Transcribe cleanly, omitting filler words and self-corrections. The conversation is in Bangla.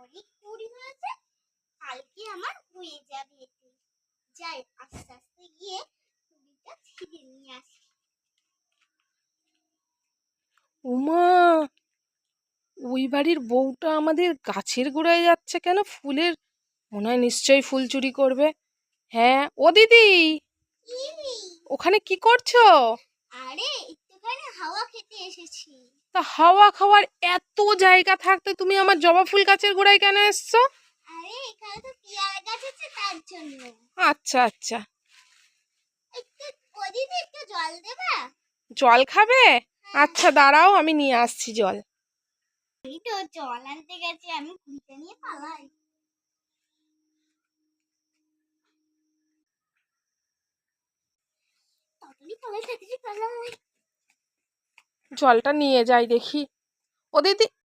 অনেক কুড়ি হয়েছে, কালকে আমার হয়ে যাবে। যাই আস্তে আস্তে গিয়ে কুড়িটা ছিঁড়ে নিয়ে আসি। উমা, ওই বাড়ির বউটা আমাদের গাছের গোড়ায় যাচ্ছে কেন? ফুলের মনে হয় নিশ্চয়ই ফুল চুরি করবে। হ্যাঁ, ও দিদি, ওখানে কি করছো? আরে একটুখানি হাওয়া খেতে এসেছি। তা হাওয়া খাওয়ার এত জায়গা থাকতে তুমি আমার জবা ফুল গাছের গোড়ায় কেন এসছো? আরে এখানে তো পেয়ারা গাছ আছে তার জন্য। আচ্ছা আচ্ছা। একটু ওদিকে একটু জল দেবা? জল খাবে? আচ্ছা দাঁড়াও, আমি নিয়ে আসছি জল। এই তো জল আনতে গেছি, আমি কুড়িটা নিয়ে পালাই। তাড়াতাড়ি পালাই, তাড়াতাড়ি পালাই। জলটা নিয়ে যাই দেখি। ও দিদি,